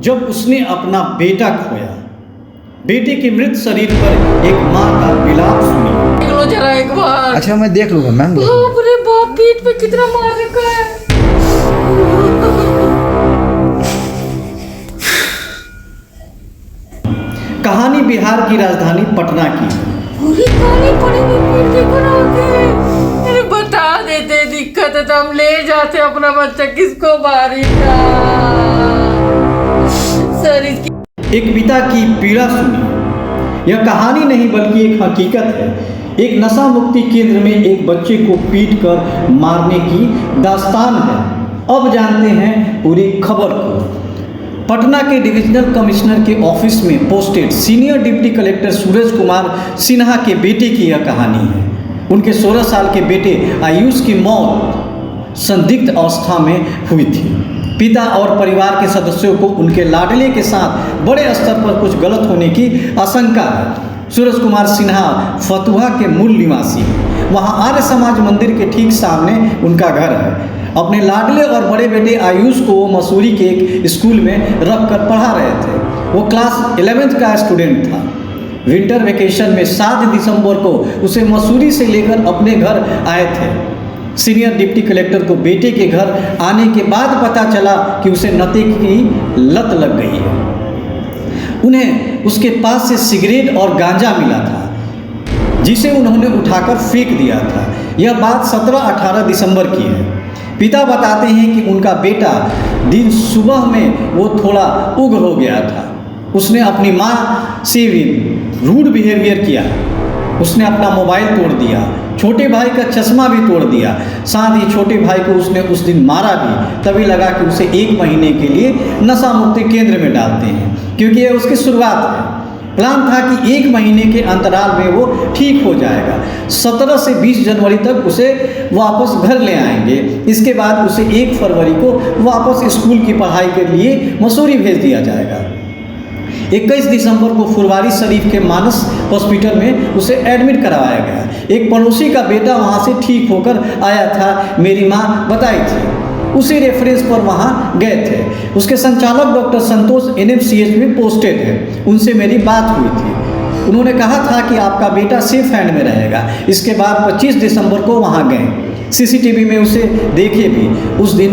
जब उसने अपना बेटा खोया। बेटे के मृत शरीर पर एक माँ का विलाप सुनी। देख लो जरा एक बार। अच्छा मैं देख लूंगा मैम। बाप रे बाप, पीठ पे कितना मार रखा है। कहानी बिहार की राजधानी पटना की। पूरी कहानी पड़ेगी, पीठ देखो ना आगे। अरे बता देते, दिक्कत है तो हम ले जाते अपना बच्चा, किसको मारेगा। सर इसकी एक पिता की पीड़ा सुनी। यह कहानी नहीं बल्कि एक हकीकत है। एक नशा मुक्ति केंद्र में एक बच्चे को पीट कर मारने की दास्तान है। अब जानते हैं पूरी खबर को। पटना के डिविजनल कमिश्नर के ऑफिस में पोस्टेड सीनियर डिप्टी कलेक्टर सूरज कुमार सिन्हा के बेटे की यह कहानी है। उनके 16 साल के बेटे आयुष की मौत संदिग्ध अवस्था में हुई थी। पिता और परिवार के सदस्यों को उनके लाडले के साथ बड़े स्तर पर कुछ गलत होने की आशंका है। सूरज कुमार सिन्हा फतुहा के मूल निवासी हैं। वहाँ आर्य समाज मंदिर के ठीक सामने उनका घर है। अपने लाडले और बड़े बेटे आयुष को वो मसूरी के एक स्कूल में रख कर पढ़ा रहे थे। वो क्लास 11th का स्टूडेंट था। विंटर वेकेशन में 7 दिसंबर को उसे मसूरी से लेकर अपने घर आए थे। सीनियर डिप्टी कलेक्टर को बेटे के घर आने के बाद पता चला कि उसे नशे की लत लग गई है। उन्हें उसके पास से सिगरेट और गांजा मिला था, जिसे उन्होंने उठाकर फेंक दिया था। यह बात 17-18 दिसंबर की है। पिता बताते हैं कि उनका बेटा दिन सुबह में वो थोड़ा उग्र हो गया था। उसने अपनी माँ से भी रूड बिहेवियर किया। उसने अपना मोबाइल तोड़ दिया, छोटे भाई का चश्मा भी तोड़ दिया। साथ ही छोटे भाई को उसने उस दिन मारा भी। तभी लगा कि उसे 1 महीने के लिए नशा मुक्ति केंद्र में डालते हैं, क्योंकि यह उसकी शुरुआत है। प्लान था कि 1 महीने के अंतराल में वो ठीक हो जाएगा। 17 से 20 जनवरी तक उसे वापस घर ले आएंगे। इसके बाद उसे 1 फरवरी को वापस स्कूल की पढ़ाई के लिए मसूरी भेज दिया जाएगा। 21 दिसंबर को फुलवारी शरीफ के मानस हॉस्पिटल में उसे एडमिट करवाया गया। एक पड़ोसी का बेटा वहाँ से ठीक होकर आया था, मेरी माँ बताई थी। उसी रेफरेंस पर वहाँ गए थे। उसके संचालक डॉक्टर संतोष NMCH में पोस्टेड है। उनसे मेरी बात हुई थी। उन्होंने कहा था कि आपका बेटा सेफ हैंड में रहेगा। इसके बाद 25 दिसंबर को वहाँ गए। CCTV में उसे देखे भी। उस दिन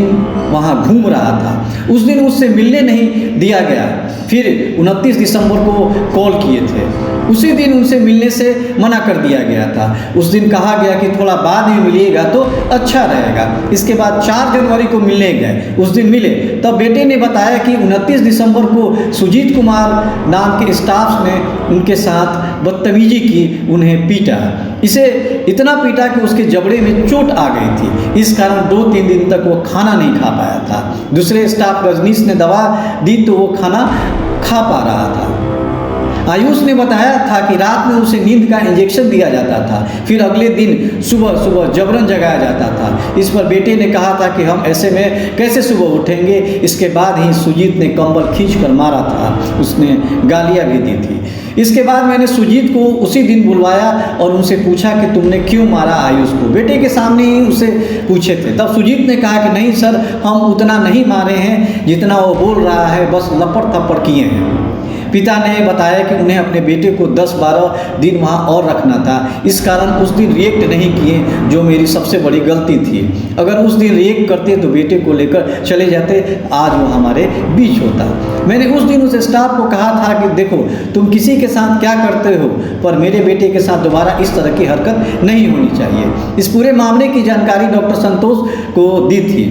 वहाँ घूम रहा था। उस दिन उससे मिलने नहीं दिया गया। फिर 29 दिसंबर को कॉल किए थे। उसी दिन उनसे मिलने से मना कर दिया गया था। उस दिन कहा गया कि थोड़ा बाद में मिलिएगा तो अच्छा रहेगा। इसके बाद 4 जनवरी को मिलने गए। उस दिन मिले तब बेटे ने बताया कि 29 दिसंबर को सुजीत कुमार नाम के स्टाफ ने उनके साथ बदतमीजी की, उन्हें पीटा। इसे इतना पीटा कि उसके जबड़े में चोट आ गई थी। इस कारण 2-3 दिन तक वो खाना नहीं खा पाया था। दूसरे स्टाफ रजनीश ने दवा दी तो वो खाना खा पा रहा था। आयुष ने बताया था कि रात में उसे नींद का इंजेक्शन दिया जाता था, फिर अगले दिन सुबह सुबह जबरन जगाया जाता था। इस पर बेटे ने कहा था कि हम ऐसे में कैसे सुबह उठेंगे। इसके बाद ही सुजीत ने कंबल खींचकर मारा था। उसने गालियाँ भी दी थी। इसके बाद मैंने सुजीत को उसी दिन बुलवाया और उनसे पूछा कि तुमने क्यों मारा आयुष को। बेटे के सामने ही उसे पूछे थे। तब सुजीत ने कहा कि नहीं सर, हम उतना नहीं मारे हैं जितना वो बोल रहा है, बस लपड़ थप्पड़ किए हैं। पिता ने बताया कि उन्हें अपने बेटे को 10-12 दिन वहाँ और रखना था। इस कारण उस दिन रिएक्ट नहीं किए, जो मेरी सबसे बड़ी गलती थी। अगर उस दिन रिएक्ट करते तो बेटे को लेकर चले जाते, आज वो हमारे बीच होता। मैंने उस दिन उस स्टाफ को कहा था कि देखो तुम किसी के साथ क्या करते हो, पर मेरे बेटे के साथ दोबारा इस तरह की हरकत नहीं होनी चाहिए। इस पूरे मामले की जानकारी डॉक्टर संतोष को दी थी।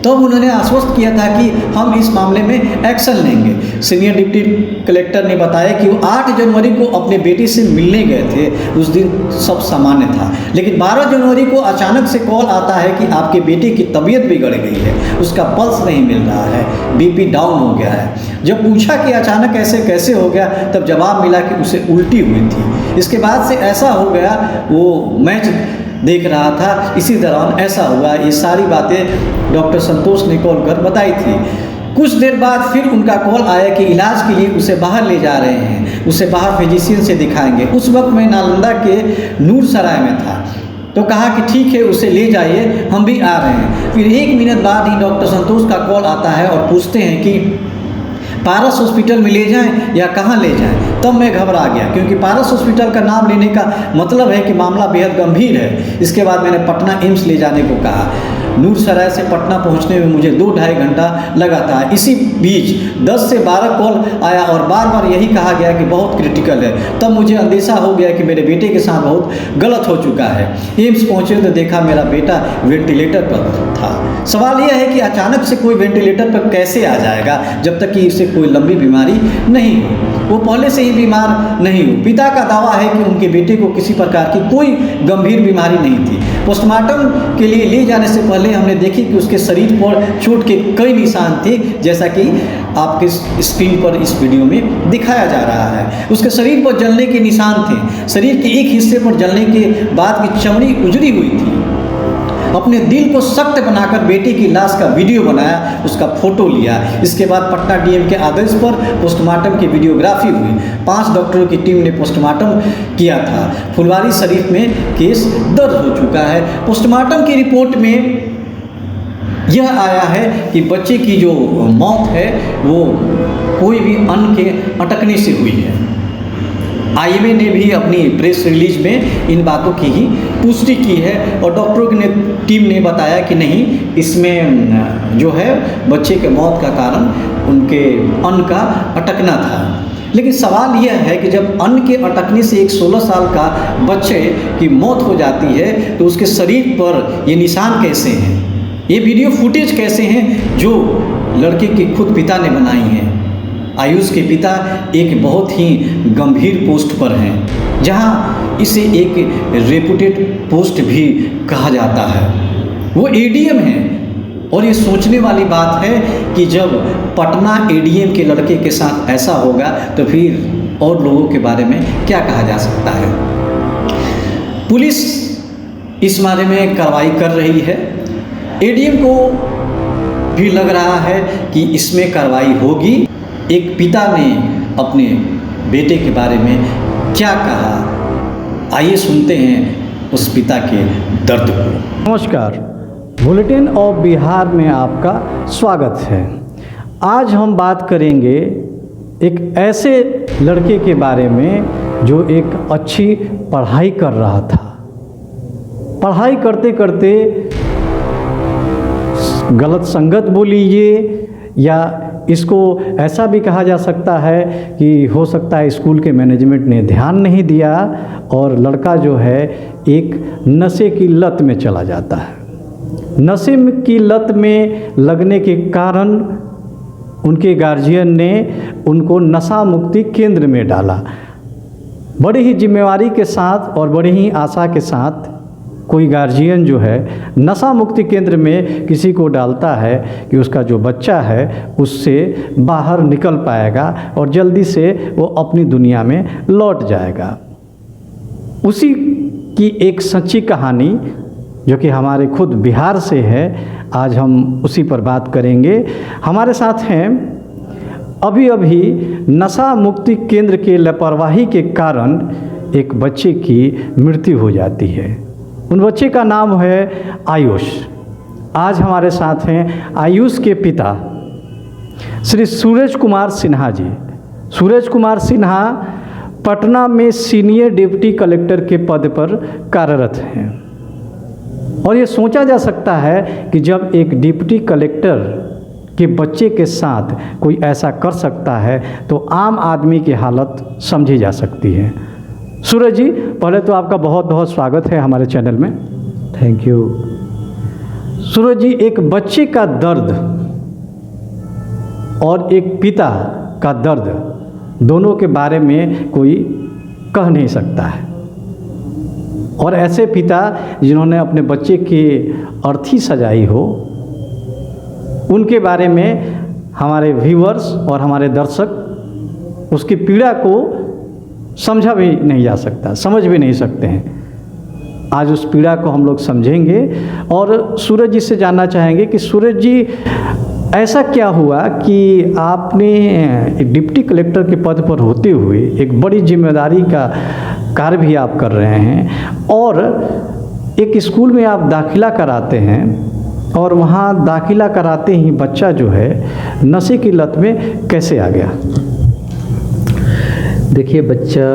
तब उन्होंने आश्वस्त किया था कि हम इस मामले में एक्शन लेंगे। सीनियर डिप्टी कलेक्टर ने बताया कि वो 8 जनवरी को अपने बेटे से मिलने गए थे। उस दिन सब सामान्य था, लेकिन 12 जनवरी को अचानक से कॉल आता है कि आपके बेटे की तबीयत बिगड़ गई है, उसका पल्स नहीं मिल रहा है, BP डाउन हो गया है। जब पूछा कि अचानक ऐसे कैसे हो गया, तब जवाब मिला कि उसे उल्टी हुई थी। इसके बाद से ऐसा हो गया, वो मैच देख रहा था, इसी दौरान ऐसा हुआ। ये सारी बातें डॉक्टर संतोष ने कॉल कर बताई थी। कुछ देर बाद फिर उनका कॉल आया कि इलाज के लिए उसे बाहर ले जा रहे हैं, उसे बाहर फिजिशियन से दिखाएंगे। उस वक्त मैं नालंदा के नूर सराय में था। तो कहा कि ठीक है, उसे ले जाइए, हम भी आ रहे हैं। फिर 1 मिनट बाद ही डॉक्टर संतोष का कॉल आता है और पूछते हैं कि पारस हॉस्पिटल में ले जाएं या कहाँ ले जाएं। तब मैं घबरा गया, क्योंकि पारस हॉस्पिटल का नाम लेने का मतलब है कि मामला बेहद गंभीर है। इसके बाद मैंने पटना एम्स ले जाने को कहा। नूरसराय से पटना पहुंचने में मुझे 2-2.5 घंटा लगा था। इसी बीच 10 से 12 कॉल आया और बार बार यही कहा गया कि बहुत क्रिटिकल है। तब मुझे अंदेशा हो गया कि मेरे बेटे के साथ बहुत गलत हो चुका है। एम्स पहुंचे तो देखा मेरा बेटा वेंटिलेटर पर था। सवाल यह है कि अचानक से कोई वेंटिलेटर पर कैसे आ जाएगा जब तक कि इसे कोई लंबी बीमारी नहीं हो। वो पहले से ही बीमार नहीं हो। पिता का दावा है कि उनके बेटे को किसी प्रकार की कोई गंभीर बीमारी नहीं थी। पोस्टमार्टम के लिए ले जाने से पहले हमने देखी कि उसके शरीर पर चोट के कई निशान थे, जैसा कि आपके स्क्रीन पर इस वीडियो में दिखाया जा रहा है। उसके शरीर पर जलने के निशान थे। शरीर के एक हिस्से पर जलने के बाद की चमड़ी उजड़ी हुई थी। अपने दिल को सख्त बनाकर बेटे की लाश का वीडियो बनाया, उसका फोटो लिया। इसके बाद पटना डीएम के आदेश पर पोस्टमार्टम की वीडियोग्राफी हुई। 5 डॉक्टरों की टीम ने पोस्टमार्टम किया था। फुलवारी शरीफ में केस दर्ज हो चुका है। पोस्टमार्टम की रिपोर्ट में यह आया है कि बच्चे की जो मौत है वो कोई भी अन्न के अटकने से हुई है। आईएमए ने भी अपनी प्रेस रिलीज में इन बातों की ही पुष्टि की है और डॉक्टरों की टीम ने बताया कि नहीं, इसमें जो है बच्चे के मौत का कारण उनके अन्न का अटकना था। लेकिन सवाल यह है कि जब अन्न के अटकने से एक 16 साल का बच्चे की मौत हो जाती है तो उसके शरीर पर ये निशान कैसे हैं, ये वीडियो फुटेज कैसे हैं जो लड़के के खुद पिता ने बनाई हैं। आयुष के पिता एक बहुत ही गंभीर पोस्ट पर हैं, जहां इसे एक रेपुटेड पोस्ट भी कहा जाता है। वो एडीएम हैं और ये सोचने वाली बात है कि जब पटना एडीएम के लड़के के साथ ऐसा होगा तो फिर और लोगों के बारे में क्या कहा जा सकता है। पुलिस इस बारे में कार्रवाई कर रही है। एडीएम को भी लग रहा है कि इसमें कार्रवाई होगी। एक पिता ने अपने बेटे के बारे में क्या कहा, आइए सुनते हैं उस पिता के दर्द को। नमस्कार, बुलेटिन ऑफ बिहार में आपका स्वागत है। आज हम बात करेंगे एक ऐसे लड़के के बारे में जो एक अच्छी पढ़ाई कर रहा था। पढ़ाई करते करते गलत संगत बोलिए या इसको ऐसा भी कहा जा सकता है कि हो सकता है स्कूल के मैनेजमेंट ने ध्यान नहीं दिया और लड़का जो है एक नशे की लत में चला जाता है। नशे की लत में लगने के कारण उनके गार्जियन ने उनको नशा मुक्ति केंद्र में डाला। बड़ी ही जिम्मेवारी के साथ और बड़ी ही आशा के साथ कोई गार्जियन जो है नशा मुक्ति केंद्र में किसी को डालता है कि उसका जो बच्चा है उससे बाहर निकल पाएगा और जल्दी से वो अपनी दुनिया में लौट जाएगा। उसी की एक सच्ची कहानी जो कि हमारे खुद बिहार से है, आज हम उसी पर बात करेंगे। हमारे साथ हैं अभी अभी नशा मुक्ति केंद्र के लापरवाही के कारण एक बच्चे की मृत्यु हो जाती है। उन बच्चे का नाम है आयुष। आज हमारे साथ हैं आयुष के पिता श्री सूरज कुमार सिन्हा जी। सूरज कुमार सिन्हा पटना में सीनियर डिप्टी कलेक्टर के पद पर कार्यरत हैं और ये सोचा जा सकता है कि जब एक डिप्टी कलेक्टर के बच्चे के साथ कोई ऐसा कर सकता है तो आम आदमी की हालत समझी जा सकती है। सूरज जी, पहले तो आपका बहुत बहुत स्वागत है हमारे चैनल में। Thank you. सूरज जी, एक बच्चे का दर्द और एक पिता का दर्द दोनों के बारे में कोई कह नहीं सकता है और ऐसे पिता जिन्होंने अपने बच्चे की अर्थी सजाई हो, उनके बारे में हमारे व्यूअर्स और हमारे दर्शक उसकी पीड़ा को समझा भी नहीं जा सकता, समझ भी नहीं सकते हैं। आज उस पीड़ा को हम लोग समझेंगे और सूरज जी से जानना चाहेंगे कि सूरज जी, ऐसा क्या हुआ कि आपने एक डिप्टी कलेक्टर के पद पर होते हुए एक बड़ी जिम्मेदारी का कार्य भी आप कर रहे हैं और एक स्कूल में आप दाखिला कराते हैं और वहाँ दाखिला कराते ही बच्चा जो है नशे की लत में कैसे आ गया? देखिए, बच्चा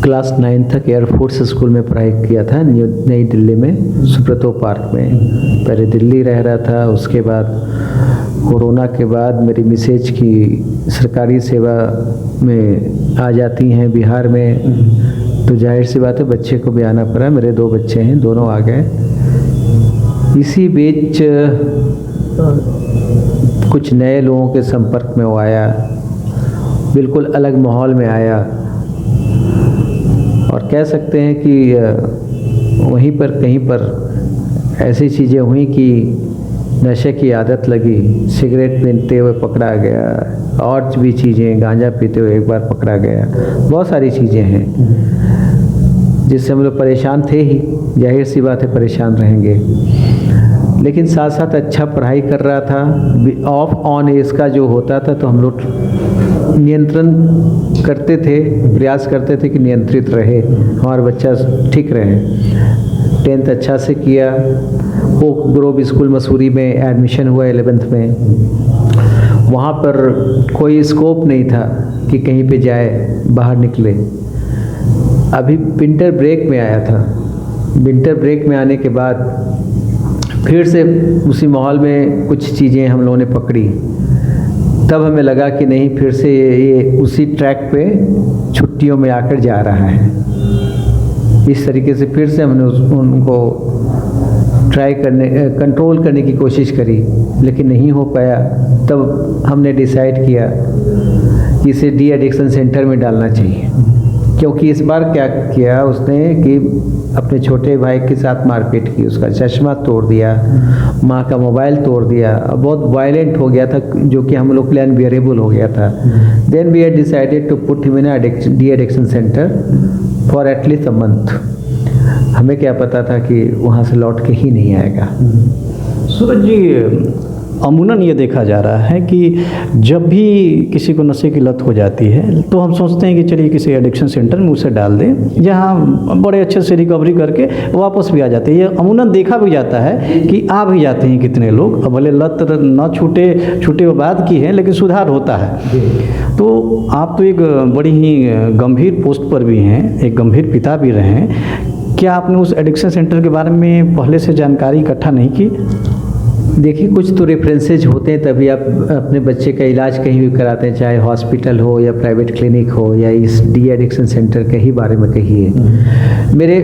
क्लास 9 तक एयरफोर्स स्कूल में पढ़ाई किया था नई दिल्ली में, सुब्रतो पार्क में। पहले दिल्ली रह रहा था, उसके बाद कोरोना के बाद मेरी मिसेज की सरकारी सेवा में आ जाती हैं बिहार में, तो जाहिर सी बात है बच्चे को भी आना पड़ा। मेरे 2 बच्चे हैं, दोनों आ गए। इसी बीच कुछ नए लोगों के संपर्क में वो आया, बिल्कुल अलग माहौल में आया, और कह सकते हैं कि वहीं पर कहीं पर ऐसी चीज़ें हुई कि नशे की आदत लगी। सिगरेट पीते हुए पकड़ा गया, और भी चीज़ें, गांजा पीते हुए एक बार पकड़ा गया। बहुत सारी चीज़ें हैं जिससे हम लोग परेशान थे ही, जाहिर सी बात है परेशान रहेंगे। लेकिन साथ साथ अच्छा पढ़ाई कर रहा था। ऑफ ऑन एज का जो होता था तो हम लोग नियंत्रण करते थे, प्रयास करते थे कि नियंत्रित रहे, हमारा बच्चा ठीक रहे। 10th अच्छा से किया। ओक ग्रोव स्कूल मसूरी में एडमिशन हुआ 11th में। वहाँ पर कोई स्कोप नहीं था कि कहीं पे जाए, बाहर निकले। अभी विंटर ब्रेक में आया था। विंटर ब्रेक में आने के बाद फिर से उसी माहौल में कुछ चीज़ें हम लोगों ने पकड़ी। तब हमें लगा कि नहीं, फिर से ये उसी ट्रैक पे छुट्टियों में आकर जा रहा है। इस तरीके से फिर से हमने उनको कंट्रोल करने की कोशिश करी, लेकिन नहीं हो पाया। तब हमने डिसाइड किया कि इसे डी एडिक्शन सेंटर में डालना चाहिए। क्योंकि इस बार क्या किया उसने कि अपने छोटे भाई के साथ मारपीट की, उसका चश्मा तोड़ दिया, माँ का मोबाइल तोड़ दिया, बहुत वायलेंट हो गया था, जो कि हम लोग के लिए अनबियरेबल हो गया था। Then we had decided to put him in de addiction centre for at least a month. हमें क्या पता था कि वहाँ से लौट के ही नहीं आएगा। सूरज जी, अमूमन ये देखा जा रहा है कि जब भी किसी को नशे की लत हो जाती है तो हम सोचते हैं कि चलिए किसी एडिक्शन सेंटर में उसे डाल दें, जहाँ बड़े अच्छे से रिकवरी करके वापस भी आ जाते हैं। ये अमूमन देखा भी जाता है कि आ भी जाते हैं कितने लोग, अब भले लत न छूटे वो बात की है, लेकिन सुधार होता है। तो आप तो एक बड़ी ही गंभीर पोस्ट पर भी हैं, एक गंभीर पिता भी रहे हैं। क्या आपने उस एडिक्शन सेंटर के बारे में पहले से जानकारी इकट्ठा नहीं की? देखिए, कुछ तो रेफरेंसेज होते हैं, तभी आप अपने बच्चे का इलाज कहीं भी कराते हैं, चाहे हॉस्पिटल हो या प्राइवेट क्लिनिक हो या इस डी एडिक्शन सेंटर के ही बारे में कहिए। मेरे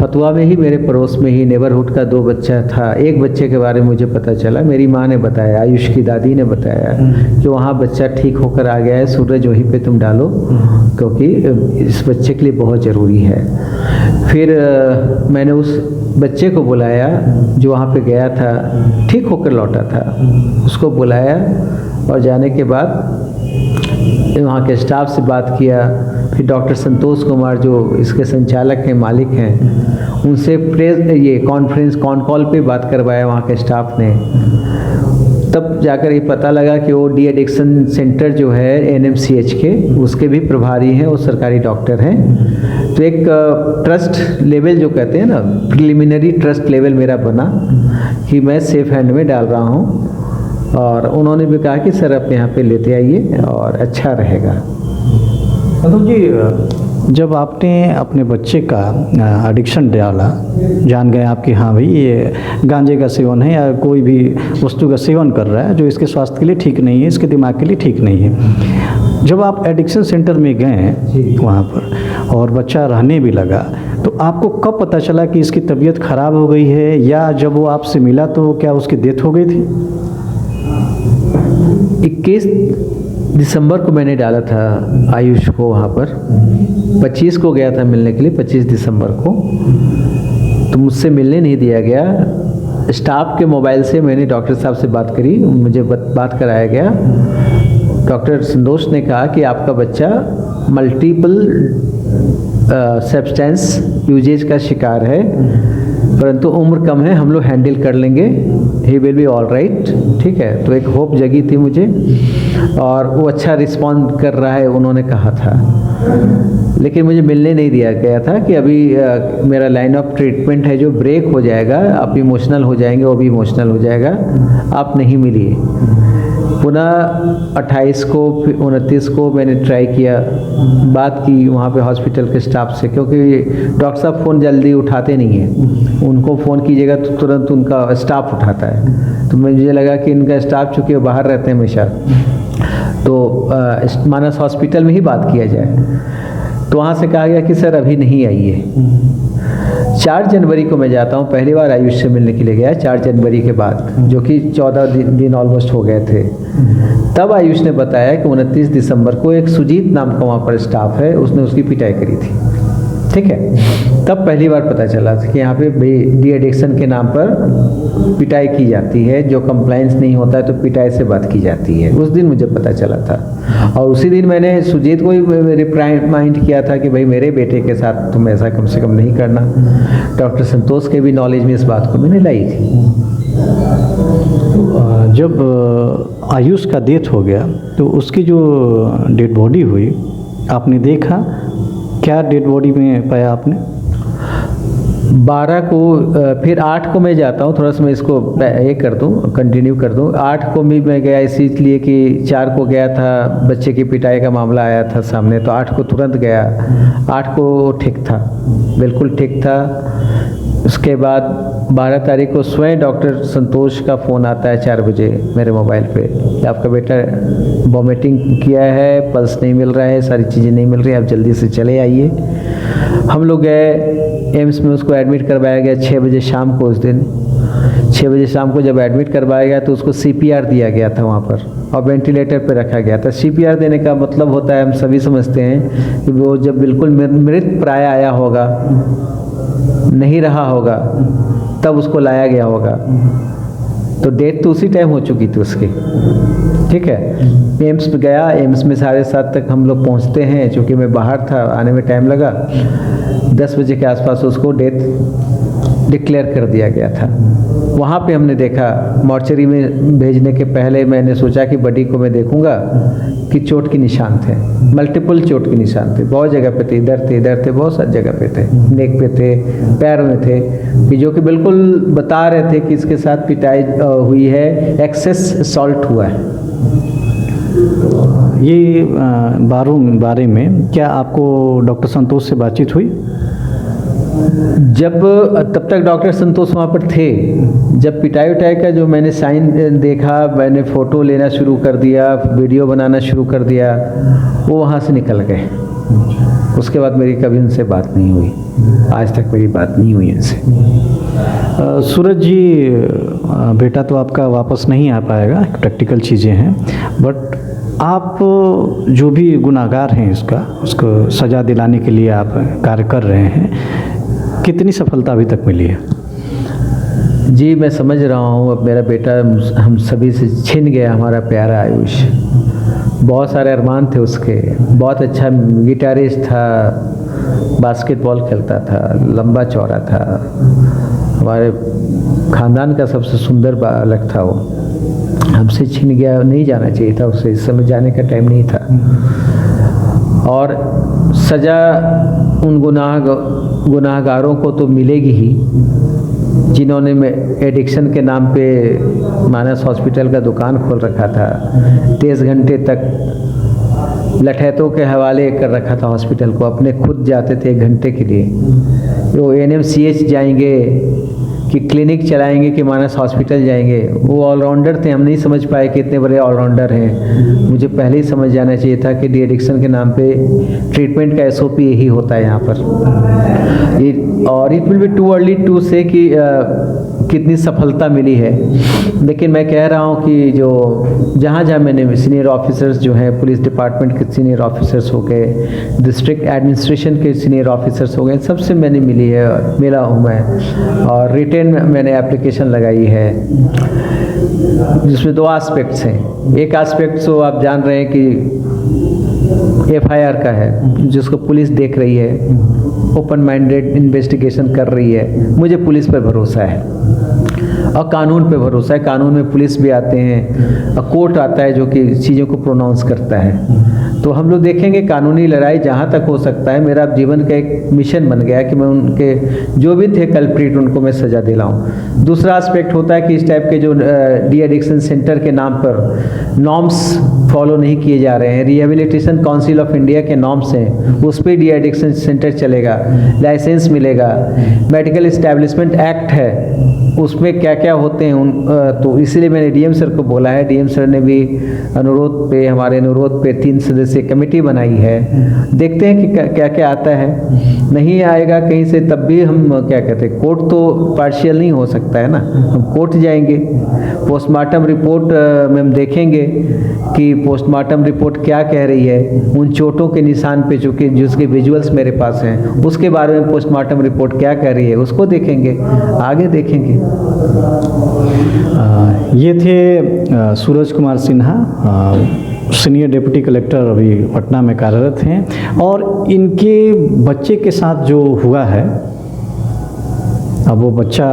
फतवा में ही, मेरे पड़ोस में ही नेबरहुड का 2 बच्चा था। एक बच्चे के बारे में मुझे पता चला, मेरी माँ ने बताया, आयुष की दादी ने बताया कि वहाँ बच्चा ठीक होकर आ गया है, सूरज वहीं पे तुम डालो, क्योंकि इस बच्चे के लिए बहुत ज़रूरी है। फिर मैंने उस बच्चे को बुलाया जो वहाँ पे गया था, ठीक होकर लौटा था, उसको बुलाया और जाने के बाद वहाँ के स्टाफ से बात किया। फिर डॉक्टर संतोष कुमार जो इसके संचालक हैं, मालिक हैं, उनसे कॉन्फ्रेंस कॉल पे बात करवाया वहाँ के स्टाफ ने। तब जाकर ये पता लगा कि वो डी एडिक्शन सेंटर जो है NMCH के, उसके भी प्रभारी हैं, वो सरकारी डॉक्टर हैं। तो एक ट्रस्ट लेवल जो कहते हैं ना, प्रिलिमिनरी ट्रस्ट लेवल मेरा बना कि मैं सेफ हैंड में डाल रहा हूँ। और उन्होंने भी कहा कि सर आप यहाँ पे लेते आइए और अच्छा रहेगा। संतोष जी, जब आपने अपने बच्चे का एडिक्शन डाला, जान गए आप कि हाँ भाई ये गांजे का सेवन है या कोई भी वस्तु का सेवन कर रहा है जो इसके स्वास्थ्य के लिए ठीक नहीं है, इसके दिमाग के लिए ठीक नहीं है। जब आप एडिक्शन सेंटर में गए वहाँ पर और बच्चा रहने भी लगा, तो आपको कब पता चला कि इसकी तबीयत खराब हो गई है, या जब वो आपसे मिला तो क्या उसकी डेथ हो गई थी? 21 दिसंबर को मैंने डाला था आयुष को वहाँ पर। 25 को गया था मिलने के लिए, 25 दिसंबर को। तो मुझसे मिलने नहीं दिया गया। स्टाफ के मोबाइल से मैंने डॉक्टर साहब से बात करी, मुझे बात कराया गया। डॉक्टर संतोष ने कहा कि आपका बच्चा मल्टीपल सब्सटेंस यूजेज का शिकार है, परंतु उम्र कम है, हम लोग हैंडल कर लेंगे, he will be all right. ठीक है, तो एक होप जगी थी मुझे और वो अच्छा रिस्पॉन्ड कर रहा है, उन्होंने कहा था। लेकिन मुझे मिलने नहीं दिया गया था कि अभी मेरा लाइन ऑफ ट्रीटमेंट है जो ब्रेक हो जाएगा, आप इमोशनल हो जाएंगे, वो भी इमोशनल हो जाएगा, आप नहीं मिलिए। पुनः 28 को फिर 29 को मैंने ट्राई किया, बात की वहाँ पे हॉस्पिटल के स्टाफ से, क्योंकि डॉक्टर साहब फ़ोन जल्दी उठाते नहीं हैं, उनको फ़ोन कीजिएगा तो तुरंत उनका स्टाफ उठाता है। तो मुझे लगा कि इनका स्टाफ चूँकि बाहर रहते हैं हमेशा, तो मानस हॉस्पिटल में ही बात किया जाए। तो वहाँ से कहा गया कि सर अभी नहीं आइए। 4 जनवरी को मैं जाता हूँ, पहली बार आयुष से मिलने के लिए गया 4 जनवरी के बाद, जो कि 14 दिन ऑलमोस्ट हो गए थे। तब आयुष ने बताया कि 29 दिसंबर को एक सुजीत नाम का वहाँ पर स्टाफ है, उसने उसकी पिटाई करी थी। ठीक है, तब पहली बार पता चला कि यहाँ पे डी एडिक्शन के नाम पर पिटाई की जाती है, जो कंप्लाइंस नहीं होता है तो पिटाई से बात की जाती है। उस दिन मुझे पता चला था, और उसी दिन मैंने सुजीत को ही रिप्राइंड किया था कि भाई मेरे बेटे के साथ तुम ऐसा कम से कम नहीं करना। डॉक्टर संतोष के भी नॉलेज में इस बात को मैंने लाई थी। जब आयुष का डेथ हो गया तो उसकी जो डेड बॉडी हुई आपने देखा, क्या डेड बॉडी में पाया आपने? 12 को, फिर 8 को मैं जाता हूँ, थोड़ा सा मैं इसको ये कर दूँ, कंटिन्यू कर दूँ। 8 को भी मैं गया इसलिए कि 4 को गया था, बच्चे की पिटाई का मामला आया था सामने, तो 8 को तुरंत गया। 8 को ठीक था, बिल्कुल ठीक था। उसके बाद 12 तारीख को स्वयं डॉक्टर संतोष का फ़ोन आता है 4 बजे मेरे मोबाइल पे, आपका बेटा वॉमिटिंग किया है, पल्स नहीं मिल रहा है, सारी चीज़ें नहीं मिल रही, आप जल्दी से चले आइए। हम लोग गए एम्स में, उसको एडमिट करवाया गया 6 बजे शाम को। उस दिन 6 बजे शाम को जब एडमिट करवाया गया तो उसको CPR दिया गया था वहाँ पर, और वेंटिलेटर पे रखा गया था। CPR देने का मतलब होता है, हम सभी समझते हैं कि वो जब बिल्कुल मृत प्राय आया होगा, नहीं रहा होगा, तब उसको लाया गया होगा। तो डेथ तो उसी टाइम हो चुकी थी उसकी। ठीक है, एम्स में गया, एम्स में 7:30 तक हम लोग पहुंचते हैं, चूँकि मैं बाहर था, आने में टाइम लगा। 10 बजे के आसपास उसको डेथ डिक्लेयर कर दिया गया था। वहाँ पे हमने देखा, मॉर्चरी में भेजने के पहले मैंने सोचा कि बॉडी को मैं देखूंगा कि चोट के निशान थे, मल्टीपल चोट के निशान थे, बहुत जगह पे थे, इधर थे, बहुत सारी जगह पे थे, नेक पे थे, पैर में थे, कि जो कि बिल्कुल बता रहे थे कि इसके साथ पिटाई हुई है, एक्सेस असॉल्ट हुआ है। ये बारे में क्या आपको डॉक्टर संतोष से बातचीत हुई? तब तक डॉक्टर संतोष वहाँ पर थे। जब पिटाई उटाई का जो मैंने साइन देखा, मैंने फ़ोटो लेना शुरू कर दिया, वीडियो बनाना शुरू कर दिया, वो वहाँ से निकल गए। उसके बाद मेरी कभी उनसे बात नहीं हुई, आज तक मेरी बात नहीं हुई उनसे। सूरज जी, बेटा तो आपका वापस नहीं आ पाएगा, प्रैक्टिकल चीज़ें हैं, बट आप जो भी गुनाहगार हैं उसको सज़ा दिलाने के लिए आप कार्य कर रहे हैं, कितनी सफलता अभी तक मिली है? जी, मैं समझ रहा हूँ, अब मेरा बेटा हम सभी से छिन गया, हमारा प्यारा आयुष। बहुत सारे अरमान थे उसके, बहुत अच्छा गिटारिस्ट था, बास्केटबॉल खेलता था, लंबा चौड़ा था, हमारे खानदान का सबसे सुंदर बालक था। वो हमसे छिन गया, नहीं जाना चाहिए था उसे, इस समय जाने का टाइम नहीं था। और सज़ा उन गुनाहगारों को तो मिलेगी ही, जिन्होंने एडिक्शन के नाम पे मानस हॉस्पिटल का दुकान खोल रखा था, 23 घंटे तक लठैतों के हवाले कर रखा था हॉस्पिटल को, अपने खुद जाते थे 1 घंटे के लिए। वो NMCH जाएंगे कि क्लिनिक चलाएंगे कि मानस हॉस्पिटल जाएंगे, वो ऑलराउंडर थे। हम नहीं समझ पाए कि इतने बड़े ऑलराउंडर हैं। मुझे पहले ही समझ जाना चाहिए था कि डी एडिक्शन के नाम पे ट्रीटमेंट का SOP यही होता है यहाँ पर। और it will be too early to say कि कितनी सफलता मिली है, लेकिन मैं कह रहा हूँ कि जो जहाँ मैंने सीनियर ऑफिसर्स जो हैं, पुलिस डिपार्टमेंट के सीनियर ऑफिसर्स हो गए, डिस्ट्रिक्ट एडमिनिस्ट्रेशन के सीनियर ऑफिसर्स हो गए, सबसे मैंने मिला हूँ मैं, और रिटेन मैंने एप्लीकेशन लगाई है, जिसमें 2 एस्पेक्ट्स हैं। एक एस्पेक्ट तो आप जान रहे हैं कि FIR का है, जिसको पुलिस देख रही है, ओपन माइंडेड इन्वेस्टिगेशन कर रही है। मुझे पुलिस पर भरोसा है और कानून पे भरोसा है। कानून में पुलिस भी आते हैं और कोर्ट आता है जो कि चीज़ों को प्रोनाउंस करता है। तो हम लोग देखेंगे कानूनी लड़ाई जहाँ तक हो सकता है। मेरा जीवन का एक मिशन बन गया कि मैं उनके जो भी थे कल्प्रिट उनको मैं सज़ा दिलाऊं। दूसरा एस्पेक्ट होता है कि इस टाइप के जो डी एडिक्शन सेंटर के नाम पर नॉर्म्स फॉलो नहीं किए जा रहे हैं। रिहेबिलिटेशन काउंसिल ऑफ इंडिया के नॉर्म्स हैं, उस पर डी एडिक्शन सेंटर चलेगा, लाइसेंस मिलेगा। मेडिकल इस्टेब्लिशमेंट एक्ट है, उसमें क्या क्या होते हैं तो इसलिए मैंने डीएम सर को बोला है। डीएम सर ने भी हमारे अनुरोध पे 3 सदस्यीय कमेटी बनाई है। देखते हैं कि क्या क्या आता है। नहीं आएगा कहीं से तब भी हम क्या कहते हैं, कोर्ट तो पार्शियल नहीं हो सकता है ना, हम कोर्ट जाएंगे। पोस्टमार्टम रिपोर्ट में हम देखेंगे कि पोस्टमार्टम रिपोर्ट क्या कह रही है, उन चोटों के निशान पे चूँकि जिसके विजुअल्स मेरे पास हैं उसके बारे में पोस्टमार्टम रिपोर्ट क्या कह रही है उसको देखेंगे, आगे देखेंगे। ये थे Suraj Kumar Sinha, senior deputy collector अभी पटना में कार्यरत हैं। और इनके बच्चे के साथ जो हुआ है, अब वो बच्चा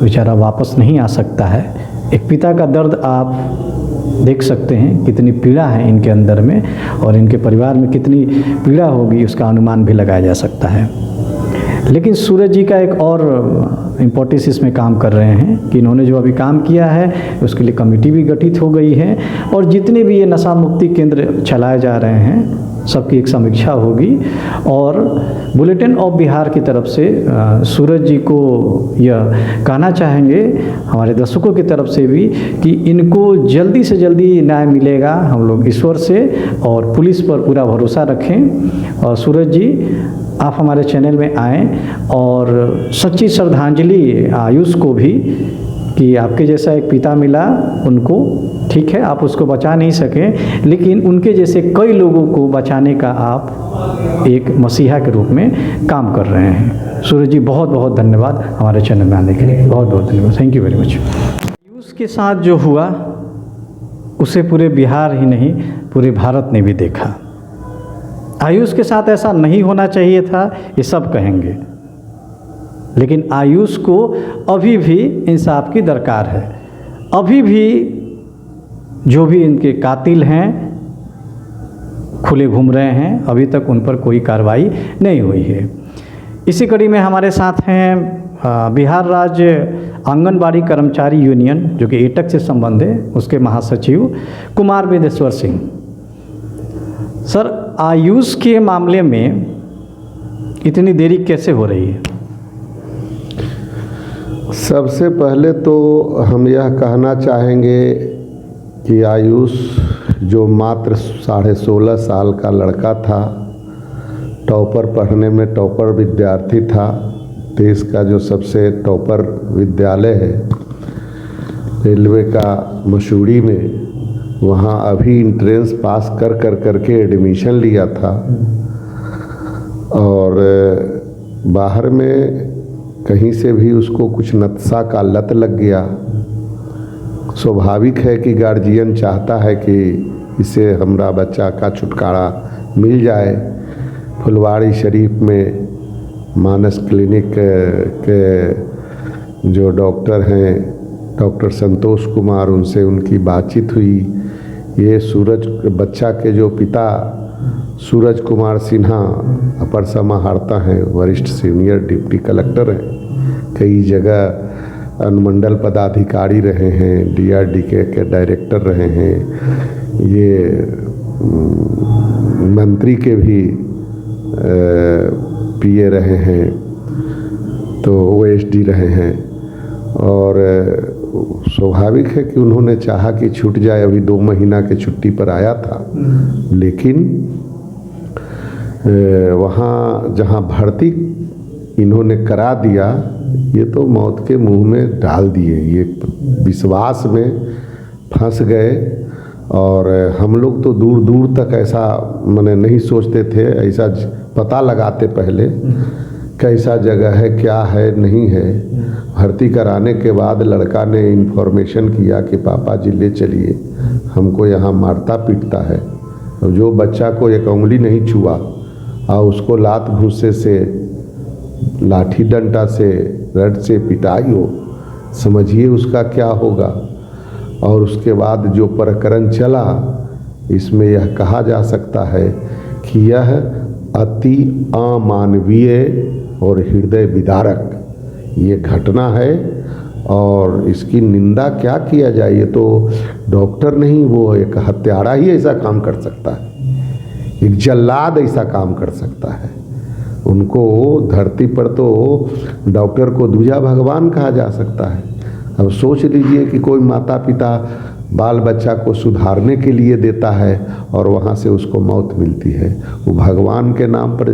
बेचारा वापस नहीं आ सकता है। एक पिता का दर्द आप देख सकते हैं, कितनी पीड़ा है इनके अंदर में और इनके परिवार में कितनी पीड़ा होगी उसका अनुमान भी लगाया जा सकता है। लेकिन सूरज जी का एक और इम्पोर्टेंस इसमें काम कर रहे हैं कि इन्होंने जो अभी काम किया है उसके लिए कमेटी भी गठित हो गई है और जितने भी ये नशा मुक्ति केंद्र चलाए जा रहे हैं सबकी एक समीक्षा होगी। और बुलेटिन ऑफ बिहार की तरफ से सूरज जी को यह कहना चाहेंगे हमारे दर्शकों की तरफ से भी कि इनको जल्दी से जल्दी न्याय मिलेगा, हम लोग ईश्वर से और पुलिस पर पूरा भरोसा रखें। और सूरज जी आप हमारे चैनल में आएँ और सच्ची श्रद्धांजलि आयुष को भी कि आपके जैसा एक पिता मिला उनको, ठीक है आप उसको बचा नहीं सके लेकिन उनके जैसे कई लोगों को बचाने का आप एक मसीहा के रूप में काम कर रहे हैं। सूरज जी बहुत बहुत धन्यवाद हमारे चैनल में आने के लिए, बहुत बहुत धन्यवाद, thank you very much. Ayush के साथ जो हुआ उसे पूरे बिहार ही नहीं पूरे भारत ने भी देखा। आयुष के साथ ऐसा नहीं होना चाहिए था ये सब कहेंगे, लेकिन आयुष को अभी भी इंसाफ की दरकार है। अभी भी जो भी इनके कातिल हैं खुले घूम रहे हैं, अभी तक उन पर कोई कार्रवाई नहीं हुई है। इसी कड़ी में हमारे साथ हैं बिहार राज्य आंगनबाड़ी कर्मचारी यूनियन जो कि एटक से संबंध है, उसके महासचिव कुमार वेदेश्वर सिंह। सर, आयुष के मामले में इतनी देरी कैसे हो रही है? सबसे पहले तो हम यह कहना चाहेंगे कि आयुष जो मात्र 16.5 साल का लड़का था, टॉपर पढ़ने में टॉपर विद्यार्थी था, देश का जो सबसे टॉपर विद्यालय है रेलवे का मसूरी में, वहाँ अभी इंट्रेंस पास करके एडमिशन लिया था और बाहर में कहीं से भी उसको कुछ नशा का लत लग गया। स्वाभाविक है कि गार्जियन चाहता है कि इसे हमारा बच्चा का छुटकारा मिल जाए। फुलवाड़ी शरीफ में मानस क्लिनिक के जो डॉक्टर हैं, डॉक्टर संतोष कुमार, उनसे उनकी बातचीत हुई। ये सूरज बच्चा के जो पिता सूरज कुमार सिन्हा अपर समाहर्ता हैं, वरिष्ठ सीनियर डिप्टी कलेक्टर हैं, कई जगह अनुमंडल पदाधिकारी रहे हैं, डीआरडीके के डायरेक्टर रहे हैं, ये मंत्री के भी पीए रहे हैं, तो ओएसडी रहे हैं। और स्वाभाविक है कि उन्होंने चाहा कि छूट जाए। अभी 2 महीना के छुट्टी पर आया था, लेकिन वहाँ जहाँ भर्ती इन्होंने करा दिया, ये तो मौत के मुंह में डाल दिए। ये विश्वास में फंस गए और हम लोग तो दूर दूर तक ऐसा मैंने नहीं सोचते थे, ऐसा पता लगाते पहले कैसा जगह है, क्या है, नहीं है। भर्ती कराने के बाद लड़का ने इन्फॉर्मेशन किया कि पापा जी ले चलिए, हमको यहाँ मारता पीटता है। और जो बच्चा को एक उंगली नहीं छुआ और उसको लात घूंसे से, लाठी डंडा से, रड से पिटाई हो, समझिए उसका क्या होगा। और उसके बाद जो प्रकरण चला, इसमें यह कहा जा सकता है कि यह अति अमानवीय और हृदय विदारक ये घटना है और इसकी निंदा क्या किया जाए। ये तो डॉक्टर नहीं, वो एक हत्यारा ही ऐसा काम कर सकता है, एक जल्लाद ऐसा काम कर सकता है। उनको धरती पर तो डॉक्टर को दूजा भगवान कहा जा सकता है। अब सोच लीजिए कि कोई माता पिता बाल बच्चा को सुधारने के लिए देता है और वहाँ से उसको मौत मिलती है। वो भगवान के नाम पर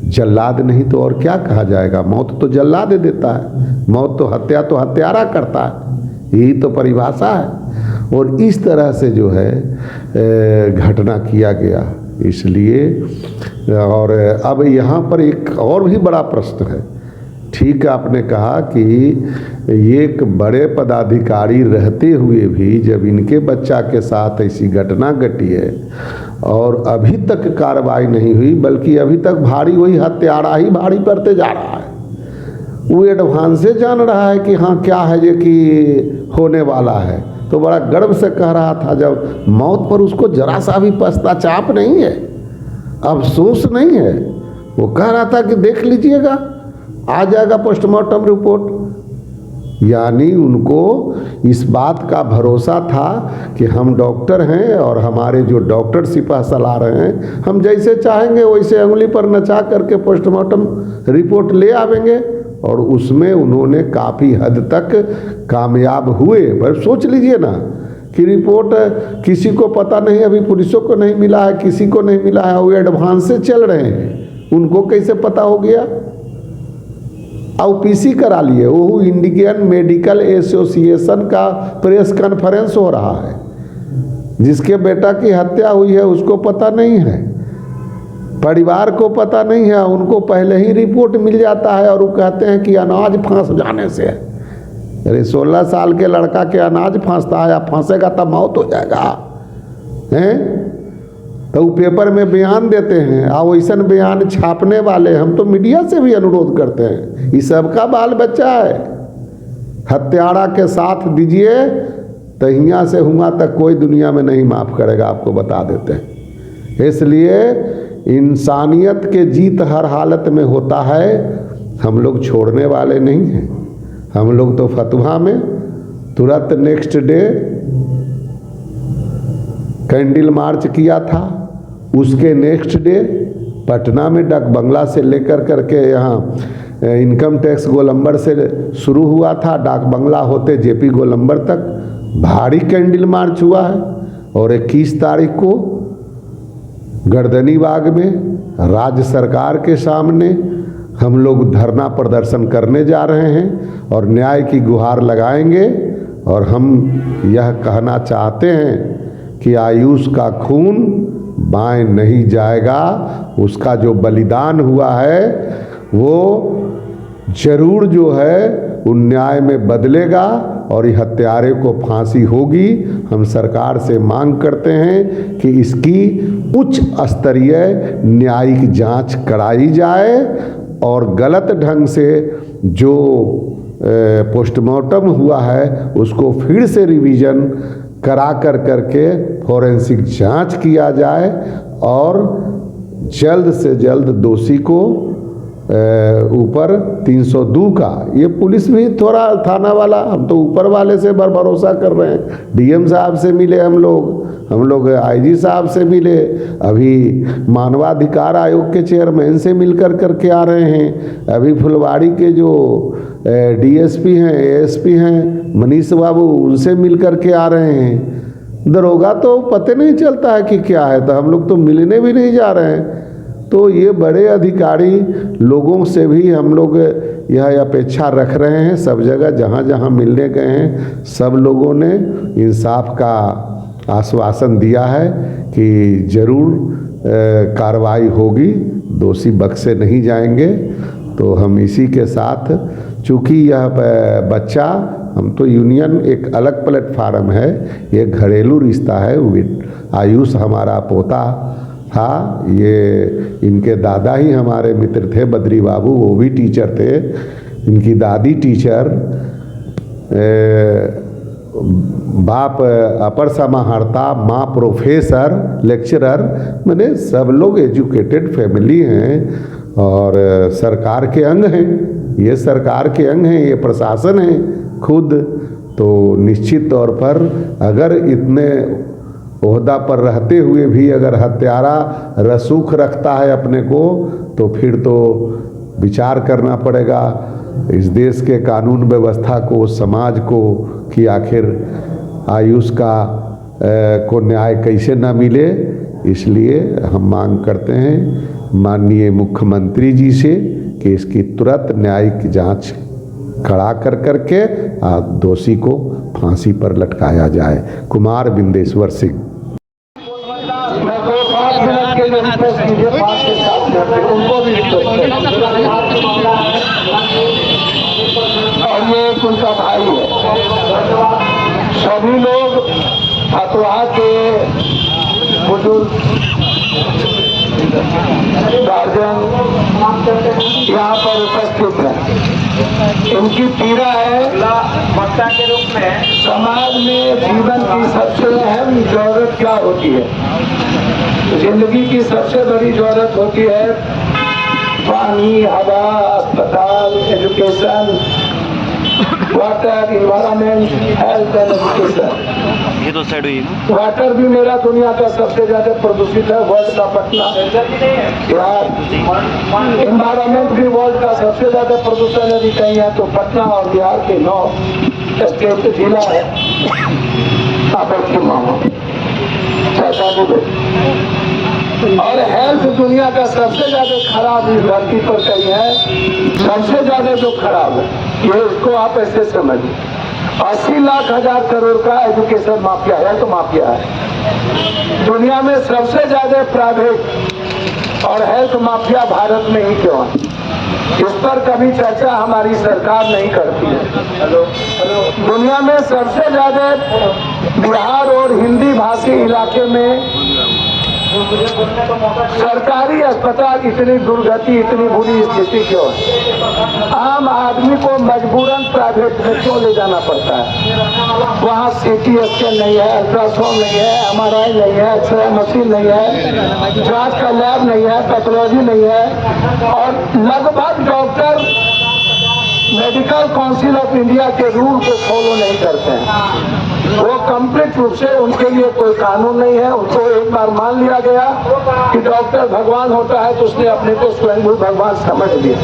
जल्लाद नहीं तो और क्या कहा जाएगा। मौत तो जल्लाद देता है, मौत तो हत्यारा करता है, यही तो परिभाषा है। और इस तरह से जो है घटना किया गया, इसलिए और अब यहाँ पर एक और भी बड़ा प्रश्न है। ठीक आपने कहा कि ये एक बड़े पदाधिकारी रहते हुए भी जब इनके बच्चा के साथ ऐसी घटना घटी है और अभी तक कार्रवाई नहीं हुई, बल्कि अभी तक भारी वही हत्यारा ही भारी पड़ते जा रहा है। वो एडवांस से जान रहा है कि हाँ क्या है ये कि होने वाला है, तो बड़ा गर्व से कह रहा था। जब मौत पर उसको जरा सा भी पश्चाताप नहीं है, अफसोस नहीं है। वो कह रहा था कि देख लीजिएगा, आ जाएगा पोस्टमार्टम रिपोर्ट। यानी उनको इस बात का भरोसा था कि हम डॉक्टर हैं और हमारे जो डॉक्टर सिपा सलाह रहे हैं, हम जैसे चाहेंगे वैसे उंगली पर नचा करके पोस्टमार्टम रिपोर्ट ले आवेंगे। और उसमें उन्होंने काफ़ी हद तक कामयाब हुए। पर सोच लीजिए ना कि रिपोर्ट किसी को पता नहीं, अभी पुलिसों को नहीं मिला है, किसी को नहीं मिला है, वो एडवांस से चल रहे हैं, उनको कैसे पता हो गया। OPC करा लिए, वो इंडियन मेडिकल एसोसिएशन का प्रेस कॉन्फ्रेंस हो रहा है। जिसके बेटा की हत्या हुई है उसको पता नहीं है, परिवार को पता नहीं है, उनको पहले ही रिपोर्ट मिल जाता है और वो कहते हैं कि अनाज फंस जाने से। अरे 16 साल के लड़का के अनाज फंसता है या फंसेगा तब मौत हो जाएगा हैं। तो वो पेपर में बयान देते हैं और वैसा बयान छापने वाले, हम तो मीडिया से भी अनुरोध करते हैं, ये सबका बाल बच्चा है। हत्यारा के साथ दीजिए तो यहाँ से हुआ तक कोई दुनिया में नहीं माफ़ करेगा, आपको बता देते हैं। इसलिए इंसानियत के जीत हर हालत में होता है, हम लोग छोड़ने वाले नहीं हैं। हम लोग तो फतवा में तुरंत नेक्स्ट डे कैंडल मार्च किया था, उसके नेक्स्ट डे पटना में डाक बंगला से लेकर करके यहाँ इनकम टैक्स गोलंबर से शुरू हुआ था, डाक बंगला होते जेपी गोलंबर तक भारी कैंडल मार्च हुआ है। और 21 तारीख को गर्दनी बाग में राज्य सरकार के सामने हम लोग धरना प्रदर्शन करने जा रहे हैं और न्याय की गुहार लगाएंगे। और हम यह कहना चाहते हैं कि आयुष का खून बाएं नहीं जाएगा, उसका जो बलिदान हुआ है वो जरूर जो है उन न्याय में बदलेगा और ये हत्यारे को फांसी होगी। हम सरकार से मांग करते हैं कि इसकी उच्च स्तरीय न्यायिक जांच कराई जाए और गलत ढंग से जो पोस्टमार्टम हुआ है उसको फिर से रिवीजन करा करके फॉरेंसिक जांच किया जाए और जल्द से जल्द दोषी को ऊपर 302 का, ये पुलिस भी थोड़ा थाना वाला, हम तो ऊपर वाले से भरोसा कर रहे हैं। DM साहब से मिले हम लोग IG साहब से मिले, अभी मानवाधिकार आयोग के चेयरमैन से मिलकर करके आ रहे हैं, अभी फुलवाड़ी के जो DSP हैं ASP हैं मनीष बाबू, उनसे मिल करके आ रहे हैं। दरोगा तो पता नहीं चलता है कि क्या है, तो हम लोग तो मिलने भी नहीं जा रहे हैं। तो ये बड़े अधिकारी लोगों से भी हम लोग यह अपेक्षा रख रहे हैं। सब जगह जहाँ जहाँ मिलने गए हैं सब लोगों ने इंसाफ का आश्वासन दिया है कि जरूर कार्रवाई होगी, दोषी बख्शे नहीं जाएंगे। तो हम इसी के साथ, चूँकि यह बच्चा, हम तो यूनियन एक अलग प्लेटफार्म है, ये घरेलू रिश्ता है। आयुष हमारा पोता था, ये इनके दादा ही हमारे मित्र थे, बद्री बाबू, वो भी टीचर थे, इनकी दादी टीचर, बाप अपर समाहर्ता, माँ प्रोफेसर, लेक्चरर, मैंने सब लोग एजुकेटेड फैमिली हैं और सरकार के अंग हैं। ये सरकार के अंग हैं, ये प्रशासन है खुद। तो निश्चित तौर पर अगर इतने ओहदा पर रहते हुए भी अगर हत्यारा रसूख रखता है अपने को, तो फिर तो विचार करना पड़ेगा इस देश के कानून व्यवस्था को, समाज को, कि आखिर आयुष को न्याय कैसे न मिले। इसलिए हम मांग करते हैं माननीय मुख्यमंत्री जी से कि इसकी तुरंत न्यायिक जांच कड़ा करके दोषी को फांसी पर लटकाया जाए। कुमार बिंदेश्वर सिंह। मैं 5 मिनट के लिए रिक्वेस्ट कीजिए, 5 से 7 मिनट उनको भी और ये उनका भाई है। सभी लोग फतवा के बुजुर्ग गार्जियन यहाँ पर उपस्थित हैं। इनकी पीड़ा है वक्ता के रूप में समाज में जीवन की सबसे अहम जरूरत क्या होती है। जिंदगी की सबसे बड़ी जरूरत होती है पानी, हवा, अस्पताल, education, water, environment, health and education. ये तो साइड हुई। वाटर भी मेरा दुनिया का सबसे ज्यादा प्रदूषित है, वर्ल्ड का पटना बिहार। इन्वायरमेंट भी वर्ल्ड का सबसे ज्यादा प्रदूषण यदि कहीं है तो पटना और बिहार के 9 स्टेट जिला है। और हेल्थ दुनिया का सबसे ज्यादा खराब इस धरती पर कहीं है, सबसे ज्यादा जो खराब है ये इसको आप ऐसे समझिए। 80 लाख हजार करोड़ का एजुकेशन माफिया है, तो माफिया है। दुनिया में सबसे ज्यादा प्राइवेट और हेल्थ माफिया भारत में ही क्यों है? इस पर कभी चर्चा हमारी सरकार नहीं करती है। दुनिया में सबसे ज्यादा बिहार और हिंदी भाषी इलाके में सरकारी अस्पताल इतनी दुर्गति, इतनी बुरी स्थिति क्यों है? आम आदमी को मजबूरन प्राइवेट में क्यों ले जाना पड़ता है? वहाँ CT स्कैन नहीं है, अल्ट्रासाउंड नहीं है, MRI नहीं है, एक्सरे मशीन नहीं है, जांच का लैब नहीं है, पैथोलॉजी नहीं है। और लगभग doctor medical council of India के रूल को फॉलो नहीं करते हैं। वो कंप्लीट रूप से उनके लिए कोई कानून नहीं है। उनको एक बार मान लिया गया कि डॉक्टर भगवान होता है, तो उसने अपने को स्वयं भगवान समझ लिया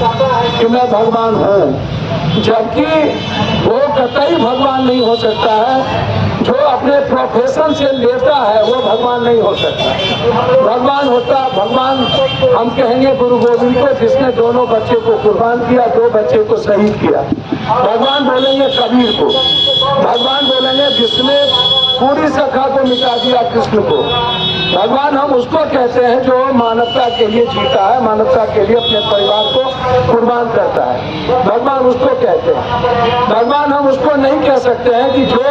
कि मैं भगवान हूँ, जबकि वो कतई भगवान नहीं हो सकता है। जो अपने प्रोफेशन से लेता है वो भगवान नहीं हो सकता। भगवान होता, भगवान हम कहेंगे गुरु गोविंद को, जिसने दोनों बच्चे को कुर्बान किया, 2 बच्चे को शहीद किया। भगवान बोलेंगे कबीर को। भगवान बोलेंगे जिसने पूरी सखा को मिटा दिया, कृष्ण को। भगवान हम उसको कहते हैं जो मानवता के लिए जीता है, मानवता के लिए अपने परिवार को कुर्बान करता है। भगवान उसको कहते हैं। भगवान हम उसको नहीं कह सकते हैं कि जो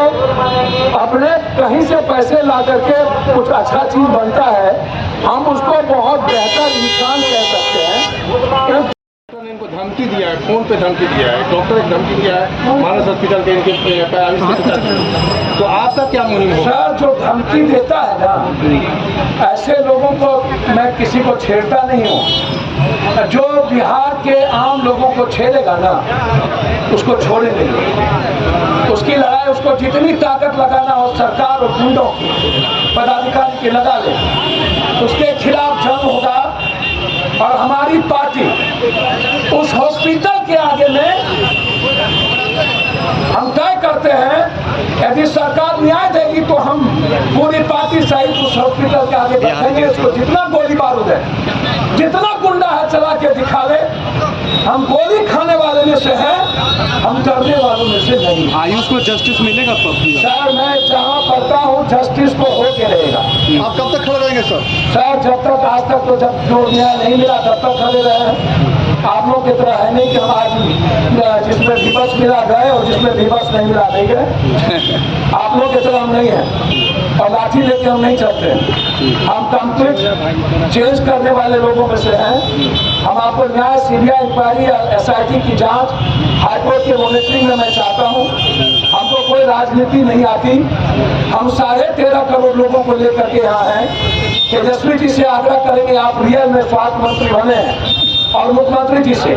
अपने कहीं से पैसे ला करके कुछ अच्छा चीज बनता है, हम उसको बहुत बेहतर इंसान कह सकते हैं। ने इनको धमकी दिया है, फोन पे धमकी दिया है, डॉक्टर ने धमकी दिया है, मानस हॉस्पिटल के इनके तो आपका क्या मुहिम होगा? सर, जो धमकी देता है ना, ऐसे लोगों को मैं किसी को छेड़ता नहीं हूँ। जो बिहार के आम लोगों को छेड़ेगा ना, उसको छोड़े नहीं। उसकी लड़ाई, उसको जितनी ताकत लगाना हो सरकार और गुंडों पदाधिकारी की लगा ले, उसके खिलाफ जंग होगा। और हमारी पार्टी उस हॉस्पिटल के आगे में हम तय करते हैं, यदि सरकार न्याय देगी तो हम पूरी पार्टी सहित उस हॉस्पिटल के आगे बैठेंगे। उसको जितना गोली बारूद है, जितना गुंडा है, चला के दिखा ले। हम गोली खाने वाले में से हैं, हम डरने वालों में से नहीं। आयुष को जस्टिस मिलेगा तब? सर, मैं जहाँ पढ़ता हूँ जस्टिस को हो के रहेगा। आप कब तक खड़े रहेंगे सर? सर, जब तक, आज तक तो जब जो न्याय नहीं मिला तब तक खड़े रहे। आप लोग की तरह है नहीं कि हम आज जिसमें विपक्ष मिला गए और जिसमें विपक्ष नहीं मिला नहीं गए। आप लोग की तरह हम नहीं है और लाठी लेके हम नहीं चलते। हम कंप्लीट चेंज करने वाले लोगों में से हैं। हम आपको न्याय, CBI इंक्वायरी, SIT की जांच, हाईकोर्ट के मॉनिटरिंग में मैं चाहता हूँ, हमको कोई राजनीति नहीं आती। हम 13.5 करोड़ लोगों को लेकर के यहाँ हैं। तेजस्वी जी से आग्रह करेंगे आप रियल में स्वास्थ्य मंत्री बने हैं, और मुख्यमंत्री जी से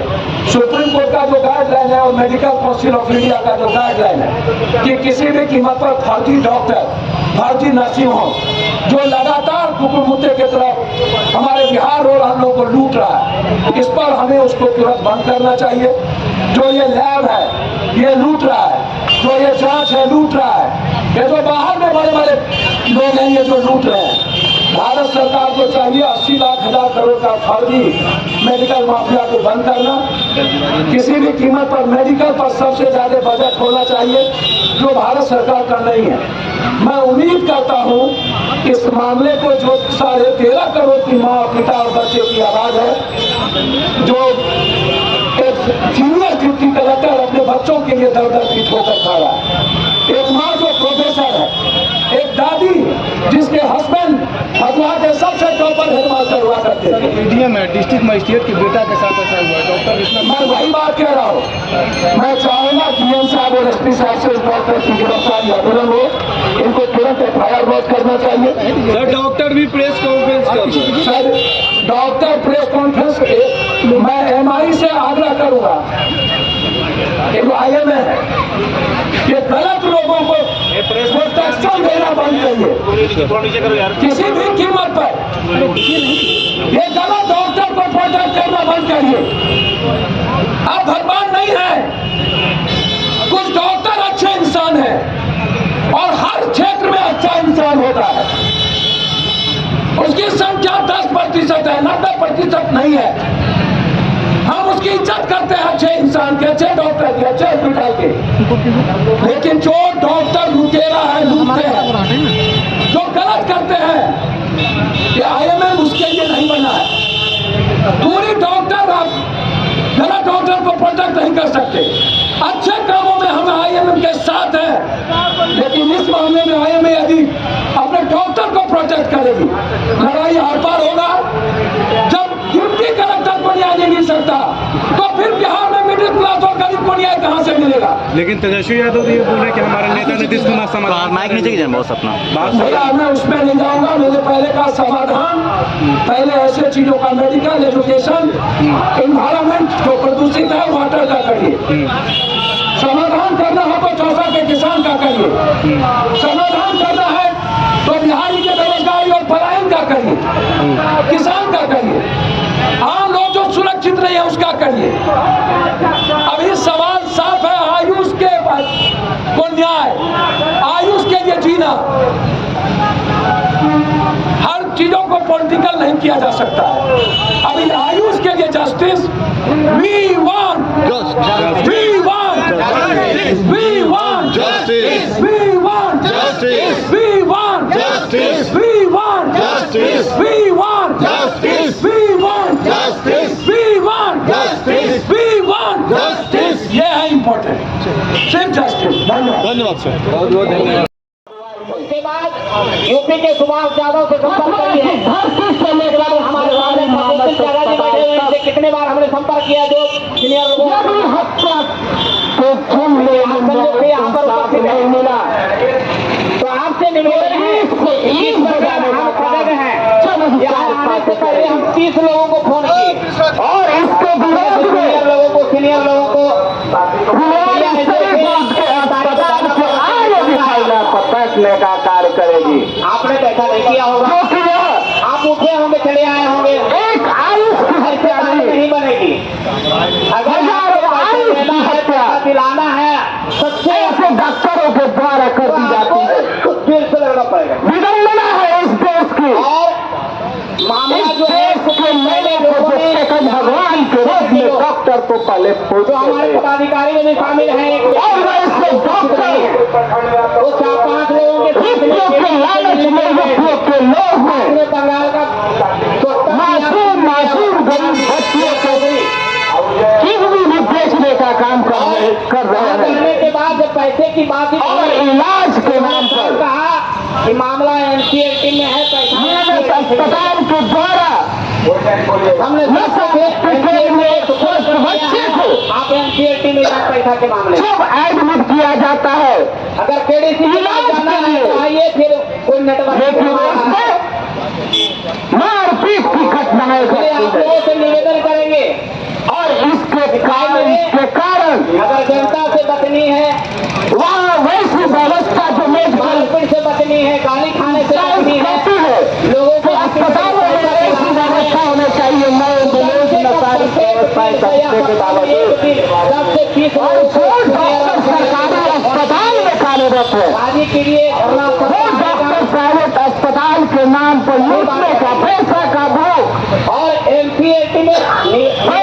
सुप्रीम कोर्ट का जो गाइडलाइन है और मेडिकल काउंसिल ऑफ इंडिया का जो गाइडलाइन है कि किसी भी कीमत पर फर्जी डॉक्टर, फर्जी नर्सिंग होम जो लगातार कुकुर मुद्दे की तरफ हमारे बिहार और हम लोगों को लूट रहा है, इस पर हमें उसको तुरंत बंद करना चाहिए। जो ये लैब है ये लूट रहा है, जो ये जांच है लूट रहा है, ये जो बाहर में बड़े बड़े लोग हैं ये जो लूट रहे हैं। भारत सरकार को चाहिए 80 लाख हजार करोड़ का फर्जी मेडिकल माफिया को बंद करना। किसी भी कीमत पर मेडिकल पर सबसे ज्यादा बजट होना चाहिए, जो भारत सरकार का नहीं है। मैं उम्मीद करता हूं इस मामले को जो 13.5 करोड़ की माँ, पिता और बच्चे की आवाज है, जो एक सीनियर डिप्टी कलेक्टर अपने बच्चों के लिए दर-दर की ठोकर खा रहा है, एक माँ जो प्रोफेसर है, एक दादी जिसके हस्बैंड हथुआ के सबसे टॉपर हेडमास्टर हुआ करते थे। पीडीएम है, डिस्ट्रिक्ट मजिस्ट्रेट के बेटा के साथ ऐसा हुआ है। डॉक्टर मैं वही बात कह रहा हूँ। मैं चाहूंगा डीएम साहब और एसपी साहब से इस बात पर गिरफ्तारी आंदोलन हो, इनको तुरंत FIR दर्ज करना चाहिए। सर डॉक्टर भी प्रेस कॉन्फ्रेंस कर सर डॉक्टर प्रेस कॉन्फ्रेंस मैं MI से आग्रह करूंगा, IMA है, ये गलत लोगों को प्रोटेक्शन देना बंद करिए किसी भी कीमत पर। ये गलत डॉक्टर को प्रोटेक्ट करना बंद करिए। आप भगवान नहीं है, कुछ डॉक्टर अच्छे इंसान हैं और हर क्षेत्र में अच्छा इंसान होता है, उसकी संख्या 10% है, 90% नहीं है। हम उसकी इज्जत करते हैं अच्छे इंसान के, अच्छे डॉक्टर के, अच्छे हॉस्पिटल के। लेकिन जो डॉक्टर लुटेरा है, लूटते हैं, जो गलत करते हैं, ये IMM उसके लिए नहीं बना है। पूरी डॉक्टर आप गलत डॉक्टर को प्रोटेक्ट नहीं कर सकते। अच्छे कामों में हम IMM के साथ हैं, लेकिन इस मामले में IMM यदि अपने डॉक्टर को प्रोटेक्ट करेगी, लड़ाई आर पार होगा। जब डिप्टी कलेक्टर को न्याय नहीं मिल सकता तो फिर बिहार में मिडिल क्लास और गरीब को न्याय कहां से मिलेगा? लेकिन तेजस्वी यादव ये बोल रहे कि हमारे नेता नीतीश कुमार समाधान माइक नीचे की जाए बहुत अपना भैया, मैं उसमें नहीं जाऊंगा। मेरे पहले का समाधान, पहले ऐसे चीजों का मेडिकल एजुकेशन, इन्वायरमेंट जो प्रदूषित है वाटर का करिए। समाधान करना है तो चौसा के किसान का करिए। समाधान करना है तो बिहारी के बेरोजगारी और पलायन का करिए, किसान का करिए, आम लोग जो सुरक्षित नहीं है उसका करिए। अभी सवाल साफ है, आयुष के को न्याय, आयुष के लिए जीना। हर चीजों को पॉलिटिकल नहीं किया जा सकता है। अभी आयुष के लिए justice, we want justice, we want justice, we want justice, we want justice, we want justice, we want justice, we want justice, we want justice, we want justice, we want justice. ये है important, सिर्फ justice. धन्यवाद sir, बहुत बहुत धन्यवाद। उसके बाद UP के सुभाष यादव से संपर्क करिए। हमारे सामने कितने बार हमने संपर्क किया, जो सीनियर लोगों को यहाँ पर उपस्थित नहीं मिला, तो आपसे निवेदन है इस पर हम सजग हैं। यहाँ आने से पहले हम 30 लोगों को फोन किए और इसके सीनियर लोगों को पकड़ने का कार्य करेगी। आपने ऐसा नहीं किया होगा, आप उठे होंगे, चले आए होंगे, एक आयुष नहीं बनेगी। अगर दिलाना है सबसे ऐसे डॉक्टरों के द्वारा कर दी जाती है, तो दिल से लगना पड़ेगा। विडम्बना है इस देश की, और मामला जो है भगवान के रूप में डॉक्टर को पहले जो हमारे पदाधिकारी में भी शामिल है, वो 4-5 लोगों के लालच में लोग हैं, बंगाल का मासूम गरीब बच्चियों को भी बेचने का काम कर रहे हैं। करने के बाद जब पैसे की बात और इलाज के नाम पर कहा कि मामला NCLT में है, अस्पताल के द्वारा हमने बच्चे को आप एनसीईआरटी में इलाज पैसा के मामले जब एडमिट किया जाता है अगर केडीसी इलाज जाना के है लिए, तो आइए फिर कोई नेटवर्क लेकिन उसमें मारपीट की घटनाएं आप घटती लोगों है से निवेदन करेंगे और इसके कारण अगर जनता से बचनी है, वहाँ वैसी व्यवस्था जो मेडिकल मारपीट से बचनी है, गाली खाने से बचनी है, करती है लोगों को अस्पतालों में ऐसी व्यवस्था होनी चाहिए नए एम्बुलेंस में सारी व्यवस्थाएं करने के बावजूद सबसे फीस और जो डॉक्टर सरकारी अस्पताल में कार्यरत है शादी के लिए धरना वो डॉक्टर प्राइवेट अस्पताल के नाम पर लूटने का पैसा का भोग और एनसीईआरटी में